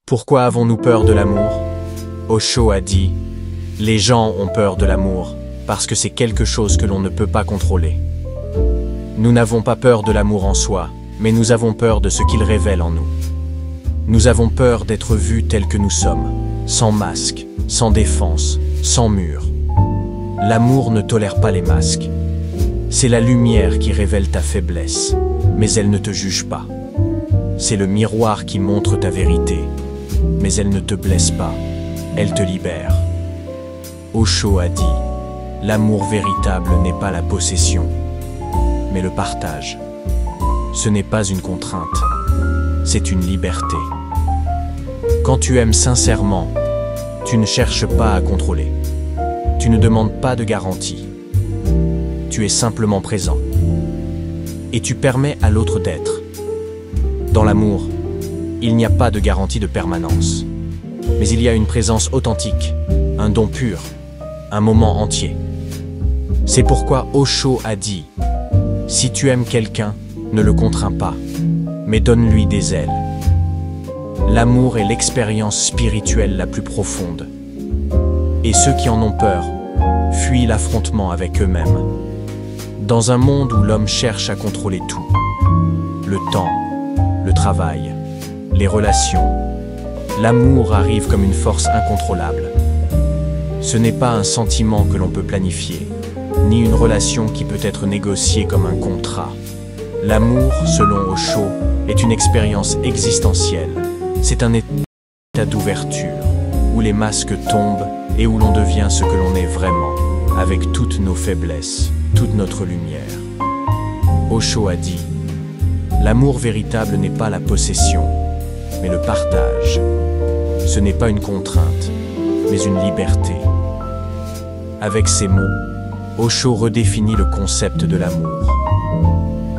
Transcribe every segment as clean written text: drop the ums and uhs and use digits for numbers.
Pourquoi avons-nous peur de l'amour? Osho a dit, les gens ont peur de l'amour parce que c'est quelque chose que l'on ne peut pas contrôler. Nous n'avons pas peur de l'amour en soi, mais nous avons peur de ce qu'il révèle en nous. Nous avons peur d'être vus tels que nous sommes, sans masque, sans défense, sans mur. L'amour ne tolère pas les masques. C'est la lumière qui révèle ta faiblesse, mais elle ne te juge pas. C'est le miroir qui montre ta vérité, mais elle ne te blesse pas, elle te libère. Osho a dit, l'amour véritable n'est pas la possession, mais le partage. Ce n'est pas une contrainte, c'est une liberté. Quand tu aimes sincèrement, tu ne cherches pas à contrôler. Tu ne demandes pas de garantie. Tu es simplement présent. Et tu permets à l'autre d'être. Dans l'amour, il n'y a pas de garantie de permanence. Mais il y a une présence authentique, un don pur, un moment entier. C'est pourquoi Osho a dit, si tu aimes quelqu'un, ne le contrains pas, mais donne-lui des ailes. L'amour est l'expérience spirituelle la plus profonde. Et ceux qui en ont peur fuient l'affrontement avec eux-mêmes. Dans un monde où l'homme cherche à contrôler tout, le temps, le travail, les relations, l'amour arrive comme une force incontrôlable. Ce n'est pas un sentiment que l'on peut planifier, ni une relation qui peut être négociée comme un contrat. L'amour, selon Osho, est une expérience existentielle. C'est un état d'ouverture, où les masques tombent et où l'on devient ce que l'on est vraiment, avec toutes nos faiblesses, toute notre lumière. Osho a dit, l'amour véritable n'est pas la possession, mais le partage. Ce n'est pas une contrainte, mais une liberté. Avec ces mots, Osho redéfinit le concept de l'amour.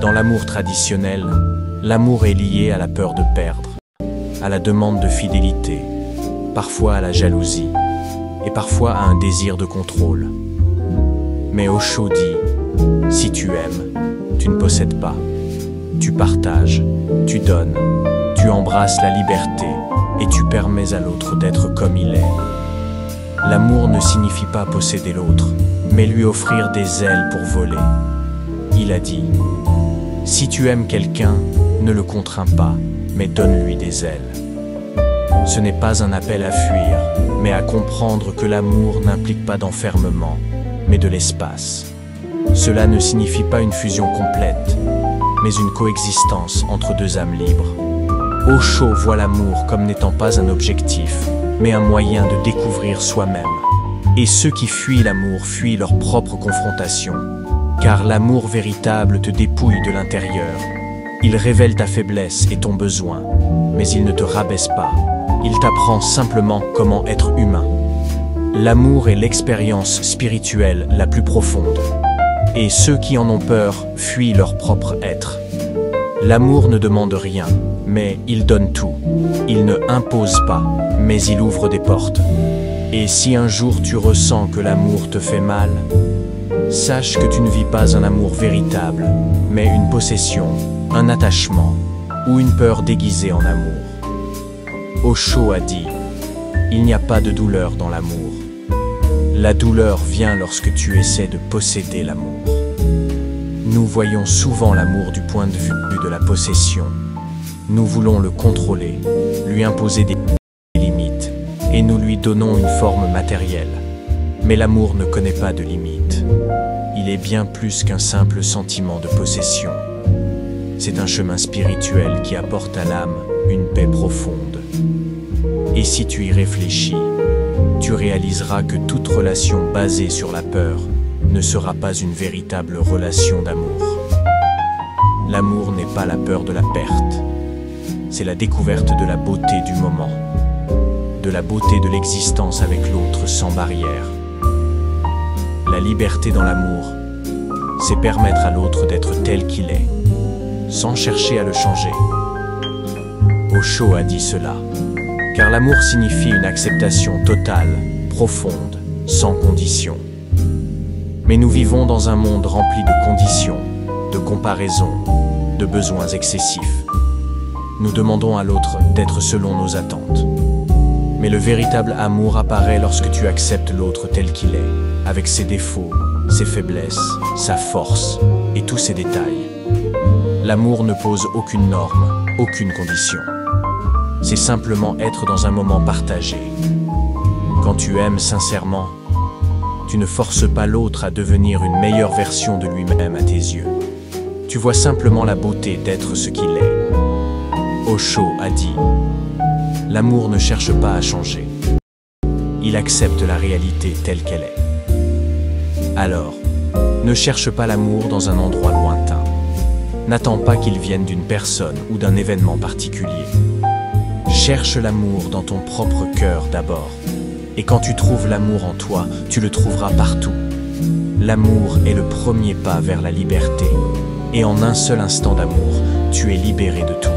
Dans l'amour traditionnel, l'amour est lié à la peur de perdre, à la demande de fidélité, parfois à la jalousie, et parfois à un désir de contrôle. Mais Osho dit, si tu aimes, tu ne possèdes pas. Tu partages, tu donnes, tu embrasses la liberté et tu permets à l'autre d'être comme il est. L'amour ne signifie pas posséder l'autre, mais lui offrir des ailes pour voler. Il a dit, si tu aimes quelqu'un, ne le contrains pas, mais donne-lui des ailes. Ce n'est pas un appel à fuir, mais à comprendre que l'amour n'implique pas d'enfermement, mais de l'espace. Cela ne signifie pas une fusion complète, mais une coexistence entre deux âmes libres. Osho voit l'amour comme n'étant pas un objectif, mais un moyen de découvrir soi-même. Et ceux qui fuient l'amour fuient leur propre confrontation, car l'amour véritable te dépouille de l'intérieur. Il révèle ta faiblesse et ton besoin, mais il ne te rabaisse pas. Il t'apprend simplement comment être humain. L'amour est l'expérience spirituelle la plus profonde. Et ceux qui en ont peur fuient leur propre être. L'amour ne demande rien, mais il donne tout. Il ne impose pas, mais il ouvre des portes. Et si un jour tu ressens que l'amour te fait mal, sache que tu ne vis pas un amour véritable, mais une possession, un attachement ou une peur déguisée en amour. Osho a dit, il n'y a pas de douleur dans l'amour. La douleur vient lorsque tu essaies de posséder l'amour. Nous voyons souvent l'amour du point de vue de la possession. Nous voulons le contrôler, lui imposer des limites, et nous lui donnons une forme matérielle. Mais l'amour ne connaît pas de limites. Il est bien plus qu'un simple sentiment de possession. C'est un chemin spirituel qui apporte à l'âme une paix profonde. Et si tu y réfléchis, tu réaliseras que toute relation basée sur la peur ne sera pas une véritable relation d'amour. L'amour n'est pas la peur de la perte, c'est la découverte de la beauté du moment, de la beauté de l'existence avec l'autre sans barrière. La liberté dans l'amour, c'est permettre à l'autre d'être tel qu'il est, sans chercher à le changer. Osho a dit cela, car l'amour signifie une acceptation totale, profonde, sans condition. Mais nous vivons dans un monde rempli de conditions, de comparaisons, de besoins excessifs. nous demandons à l'autre d'être selon nos attentes. Mais le véritable amour apparaît lorsque tu acceptes l'autre tel qu'il est, avec ses défauts, ses faiblesses, sa force et tous ses détails. L'amour ne pose aucune norme, aucune condition. C'est simplement être dans un moment partagé. Quand tu aimes sincèrement, tu ne forces pas l'autre à devenir une meilleure version de lui-même à tes yeux. Tu vois simplement la beauté d'être ce qu'il est. Osho a dit, « L'amour ne cherche pas à changer. Il accepte la réalité telle qu'elle est. » Alors, ne cherche pas l'amour dans un endroit lointain. N'attends pas qu'il vienne d'une personne ou d'un événement particulier. Cherche l'amour dans ton propre cœur d'abord. Et quand tu trouves l'amour en toi, tu le trouveras partout. L'amour est le premier pas vers la liberté. Et en un seul instant d'amour, tu es libéré de tout.